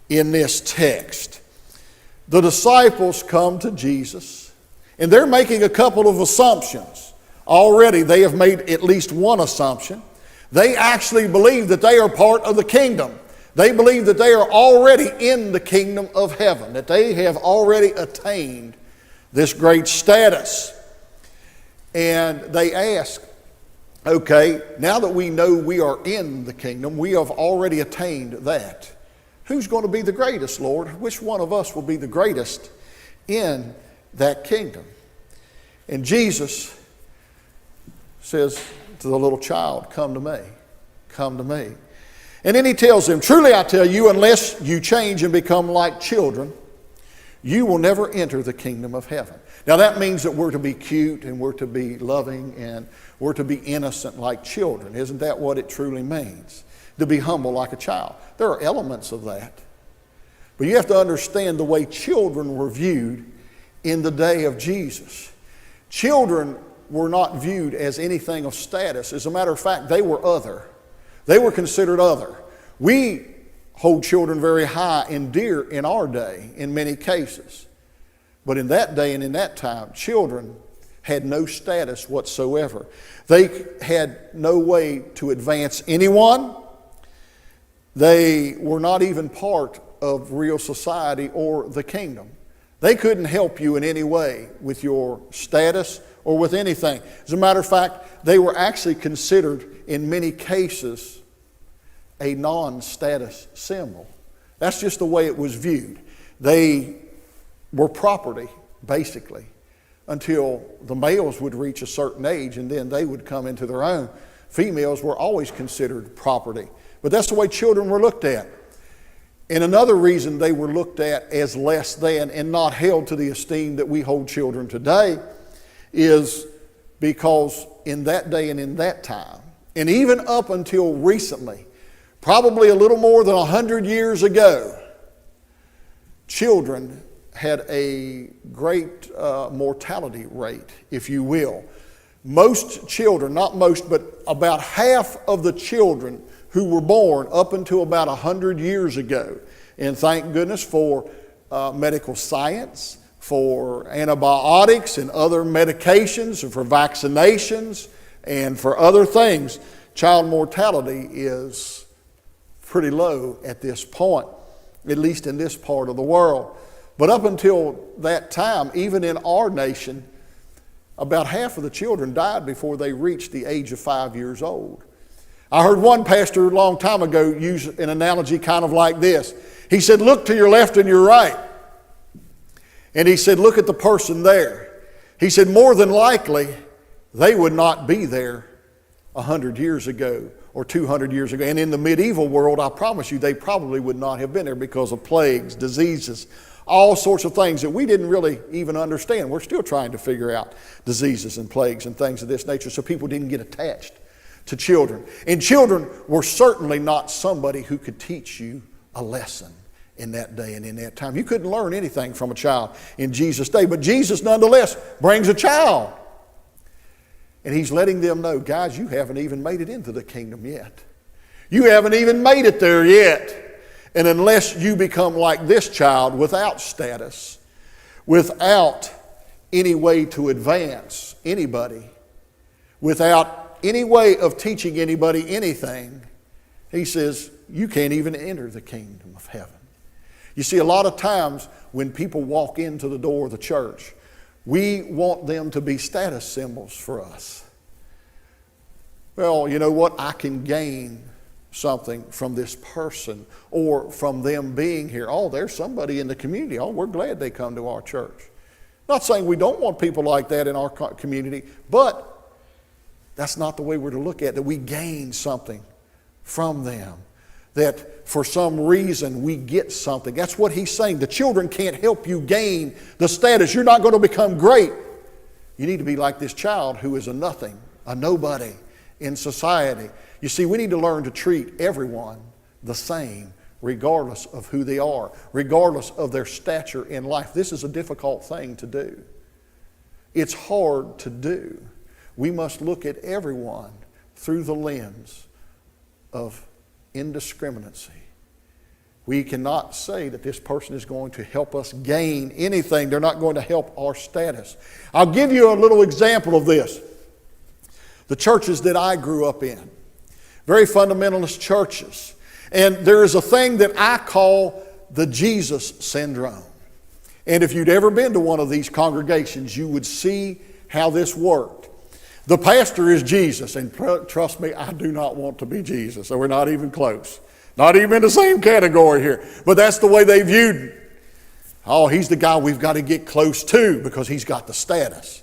in this text. The disciples come to Jesus, and they're making a couple of assumptions. Already they have made at least one assumption. They actually believe that they are part of the kingdom. They believe that they are already in the kingdom of heaven, that they have already attained this great status. And they ask, okay, now that we know we are in the kingdom, we have already attained that. Who's going to be the greatest, Lord? Which one of us will be the greatest in that kingdom? And Jesus says to the little child, come to me, come to me. And then he tells them, truly I tell you, unless you change and become like children, you will never enter the kingdom of heaven. Now that means that we're to be cute and we're to be loving and we're to be innocent like children. Isn't that what it truly means? To be humble like a child. There are elements of that. But you have to understand the way children were viewed in the day of Jesus. Children were not viewed as anything of status. As a matter of fact, they were other. They were considered other. We hold children very high and dear in our day in many cases. But in that day and in that time, children had no status whatsoever. They had no way to advance anyone. They were not even part of real society or the kingdom. They couldn't help you in any way with your status or with anything. As a matter of fact, they were actually considered in many cases a non-status symbol. That's just the way it was viewed. They were property, basically, until the males would reach a certain age and then they would come into their own. Females were always considered property. But that's the way children were looked at. And another reason they were looked at as less than and not held to the esteem that we hold children today is because in that day and in that time, and even up until recently, probably a little more than 100 years ago, children had a great mortality rate, if you will. Most children, not most, but about half of the children who were born up until about 100 years ago, and thank goodness for medical science, for antibiotics and other medications, and for vaccinations, and for other things, child mortality is pretty low at this point, at least in this part of the world. But up until that time, even in our nation, about half of the children died before they reached the age of 5 years old. I heard one pastor a long time ago use an analogy kind of like this. He said, look to your left and your right. And he said, look at the person there. He said, more than likely, they would not be there 100 years ago or 200 years ago. And in the medieval world, I promise you, they probably would not have been there because of plagues, diseases, all sorts of things that we didn't really even understand. We're still trying to figure out diseases and plagues and things of this nature, so people didn't get attached to children. And children were certainly not somebody who could teach you a lesson in that day and in that time. You couldn't learn anything from a child in Jesus' day, but Jesus nonetheless brings a child. And he's letting them know, guys, you haven't even made it into the kingdom yet. You haven't even made it there yet. And unless you become like this child without status, without any way to advance anybody, without any way of teaching anybody anything, he says, you can't even enter the kingdom of heaven. You see, a lot of times when people walk into the door of the church, we want them to be status symbols for us. Well, you know what? I can gain something from this person or from them being here. Oh, there's somebody in the community. Oh, we're glad they come to our church. Not saying we don't want people like that in our community, but that's not the way we're to look at it, that we gain something from them, that for some reason we get something. That's what he's saying. The children can't help you gain the status. You're not going to become great. You need to be like this child who is a nothing, a nobody in society. You see, we need to learn to treat everyone the same, regardless of who they are, regardless of their stature in life. This is a difficult thing to do. It's hard to do. We must look at everyone through the lens of indiscriminacy We cannot say that this person is going to help us gain anything. They're not going to help our status. I'll give you a little example of this. The churches that I grew up in, very fundamentalist churches. And there is a thing that I call the Jesus syndrome. And if you'd ever been to one of these congregations, you would see how this worked. The pastor is Jesus, and trust me, I do not want to be Jesus, so we're not even close. Not even in the same category here. But that's the way they viewed him. Oh, he's the guy we've got to get close to because he's got the status.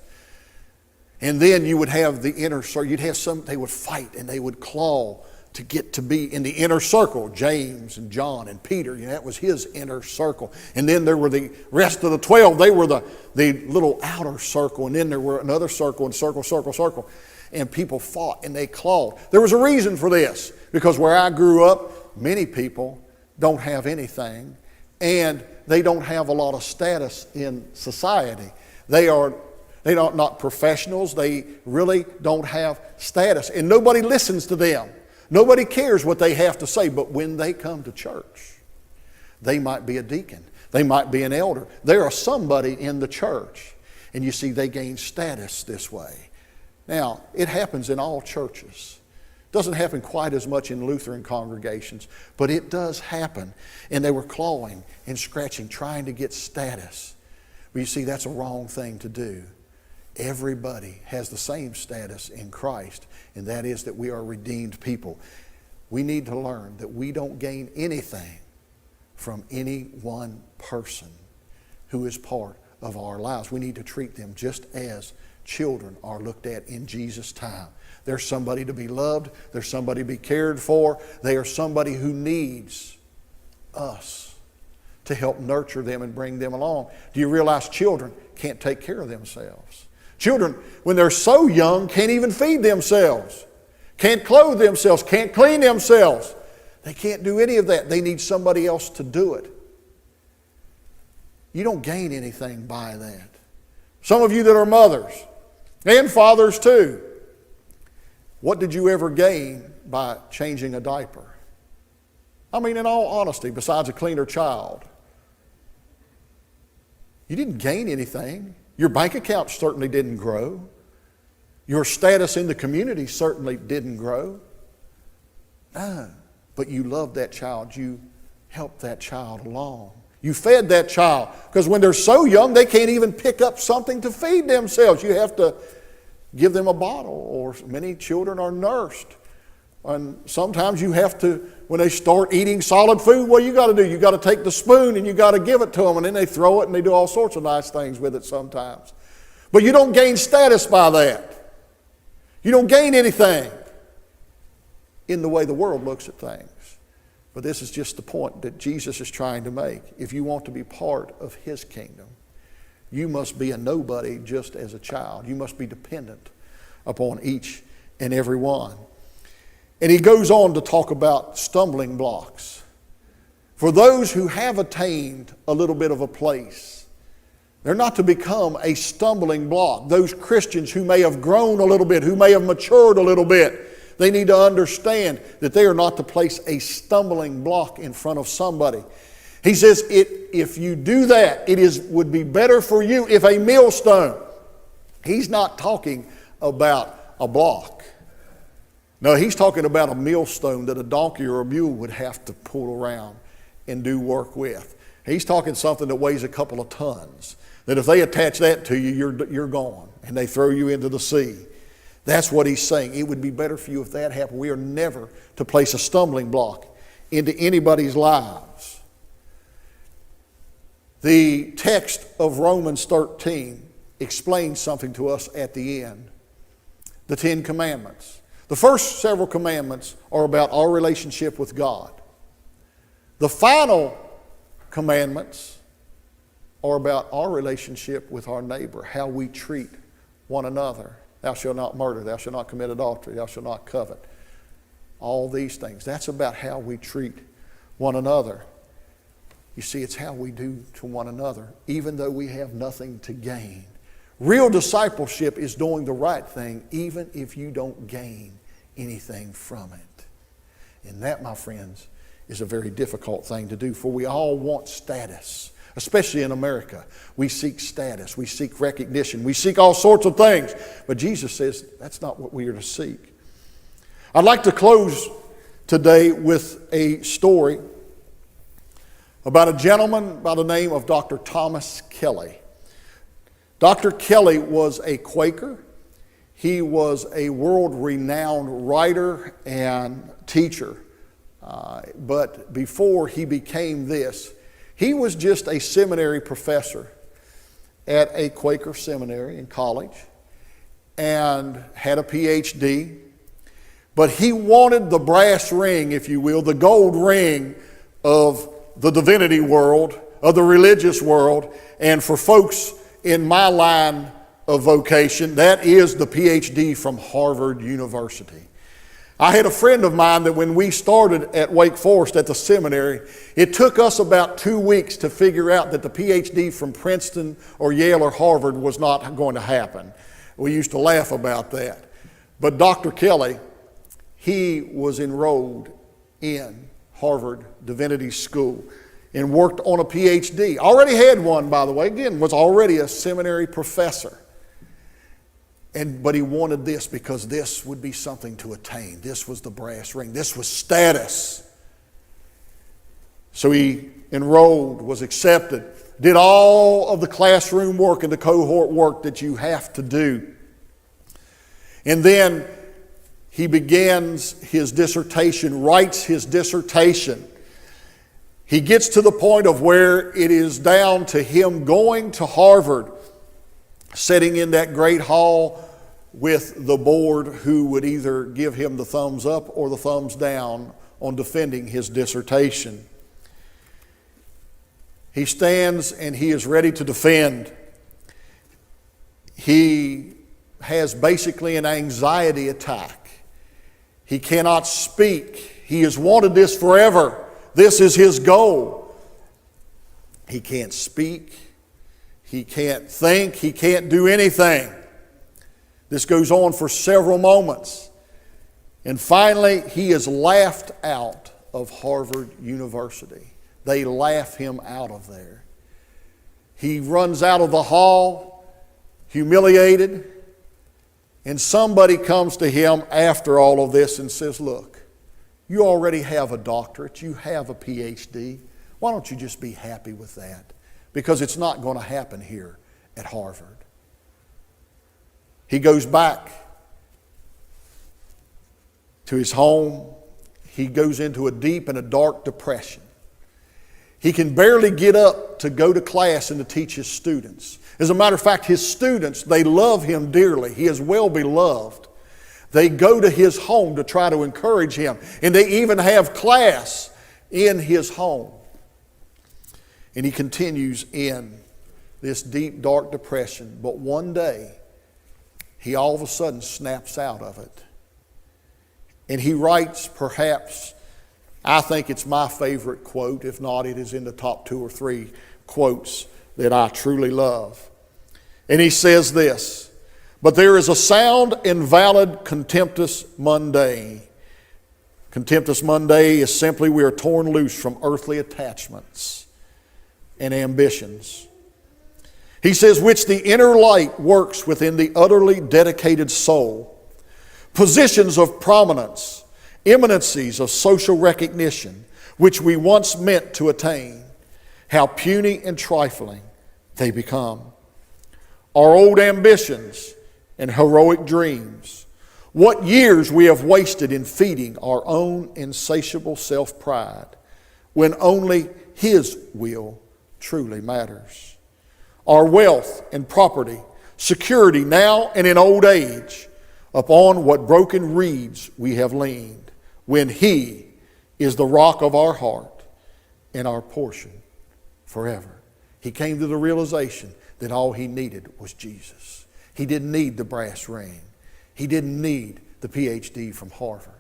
And then you would have the inner circle. You'd have some, they would fight and they would claw to get to be in the inner circle. James and John and Peter, that was his inner circle. And then there were the rest of the 12. They were the little outer circle. And then there were another circle and circle. And people fought and they clawed. There was a reason for this. Because where I grew up, many people don't have anything, and they don't have a lot of status in society. They are not professionals. They really don't have status, and nobody listens to them. Nobody cares what they have to say. But when they come to church, they might be a deacon. They might be an elder. They are somebody in the church, and you see, they gain status this way. Now, it happens in all churches. Doesn't happen quite as much in Lutheran congregations, but it does happen. And they were clawing and scratching, trying to get status. But you see, that's a wrong thing to do. Everybody has the same status in Christ, and that is that we are redeemed people. We need to learn that we don't gain anything from any one person who is part of our lives. We need to treat them just as children are looked at in Jesus' time. They're somebody to be loved. They're somebody to be cared for. They are somebody who needs us to help nurture them and bring them along. Do you realize children can't take care of themselves? Children, when they're so young, can't even feed themselves, can't clothe themselves, can't clean themselves. They can't do any of that. They need somebody else to do it. You don't gain anything by that. Some of you that are mothers and fathers too, what did you ever gain by changing a diaper? I mean, in all honesty, besides a cleaner child. You didn't gain anything. Your bank account certainly didn't grow. Your status in the community certainly didn't grow. No, but you loved that child. You helped that child along. You fed that child. Because when they're so young, they can't even pick up something to feed themselves. You have to give them a bottle, or many children are nursed. And sometimes you have to, when they start eating solid food, what you got to do? You got to take the spoon and you got to give it to them, and then they throw it and they do all sorts of nice things with it sometimes. But you don't gain status by that. You don't gain anything in the way the world looks at things. But this is just the point that Jesus is trying to make. If you want to be part of His kingdom, you must be a nobody just as a child. You must be dependent upon each and every one. And he goes on to talk about stumbling blocks. For those who have attained a little bit of a place, they're not to become a stumbling block. Those Christians who may have grown a little bit, who may have matured a little bit, they need to understand that they are not to place a stumbling block in front of somebody. He says, if you do that, would be better for you if a millstone. He's not talking about a block. No, he's talking about a millstone that a donkey or a mule would have to pull around and do work with. He's talking something that weighs a couple of tons. That if they attach that to you, you're gone, and they throw you into the sea. That's what he's saying. It would be better for you if that happened. We are never to place a stumbling block into anybody's lives. The text of Romans 13 explains something to us at the end. The 10 Commandments. The first several commandments are about our relationship with God. The final commandments are about our relationship with our neighbor, how we treat one another. Thou shalt not murder, thou shalt not commit adultery, thou shalt not covet. All these things. That's about how we treat one another. You see, it's how we do to one another, even though we have nothing to gain. Real discipleship is doing the right thing, even if you don't gain anything from it. And that, my friends, is a very difficult thing to do, for we all want status, especially in America. We seek status, we seek recognition, we seek all sorts of things. But Jesus says that's not what we are to seek. I'd like to close today with a story about a gentleman by the name of Dr. Thomas Kelly. Dr. Kelly was a Quaker. He was a world-renowned writer and teacher. But before he became this, he was just a seminary professor at a Quaker seminary in college and had a PhD. But he wanted the brass ring, if you will, the gold ring of the divinity world, of the religious world. And for folks in my line of vocation, that is the PhD from Harvard University. I had a friend of mine that when we started at Wake Forest at the seminary, it took us about 2 weeks to figure out that the PhD from Princeton or Yale or Harvard was not going to happen. We used to laugh about that. But Dr. Kelly, he was enrolled in Harvard Divinity School and worked on a PhD. Already had one, by the way. Again, was already a seminary professor. But he wanted this because this would be something to attain. This was the brass ring. This was status. So he enrolled, was accepted, did all of the classroom work and the cohort work that you have to do. And then he begins his dissertation, writes his dissertation. He gets to the point of where it is down to him going to Harvard, sitting in that great hall with the board who would either give him the thumbs up or the thumbs down on defending his dissertation. He stands and he is ready to defend. He has basically an anxiety attack. He cannot speak. He has wanted this forever. This is his goal. He can't speak. He can't think. He can't do anything. This goes on for several moments. And finally, he is laughed out of Harvard University. They laugh him out of there. He runs out of the hall, humiliated, and somebody comes to him after all of this and says, look, you already have a doctorate, you have a PhD. Why don't you just be happy with that? Because it's not going to happen here at Harvard. He goes back to his home. He goes into a deep and a dark depression. He can barely get up to go to class and to teach his students. As a matter of fact, his students, they love him dearly. He is well beloved. They go to his home to try to encourage him. And they even have class in his home. And he continues in this deep, dark depression. But one day, he all of a sudden snaps out of it. And he writes perhaps, I think it's my favorite quote. If not, it is in the top 2 or 3 quotes that I truly love. And he says this, but there is a sound and valid contemptus Monday. Contemptus Monday is simply we are torn loose from earthly attachments and ambitions. He says, which the inner light works within the utterly dedicated soul. Positions of prominence, eminencies of social recognition, which we once meant to attain. How puny and trifling they become. Our old ambitions and heroic dreams. What years we have wasted in feeding our own insatiable self-pride, when only His will truly matters. Our wealth and property, security now and in old age, upon what broken reeds we have leaned, when He is the rock of our heart and our portion forever. He came to the realization that all he needed was Jesus. He didn't need the brass ring. He didn't need the PhD from Harvard.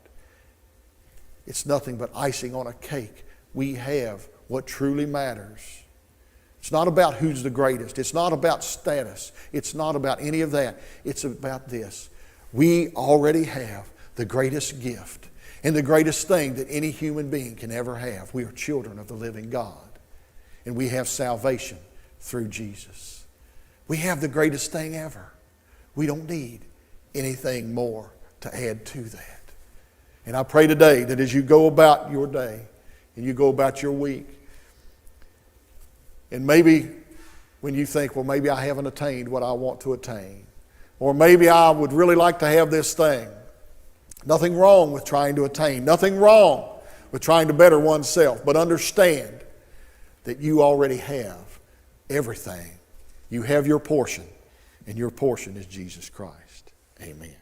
It's nothing but icing on a cake. We have what truly matters. It's not about who's the greatest. It's not about status. It's not about any of that. It's about this. We already have the greatest gift. and the greatest thing that any human being can ever have. We are children of the living God, and we have salvation through Jesus. We have the greatest thing ever. We don't need anything more to add to that. And I pray today that as you go about your day and you go about your week, and maybe when you think, well, maybe I haven't attained what I want to attain, or maybe I would really like to have this thing. Nothing wrong with trying to attain. Nothing wrong with trying to better oneself. But understand that you already have everything. You have your portion, and your portion is Jesus Christ. Amen.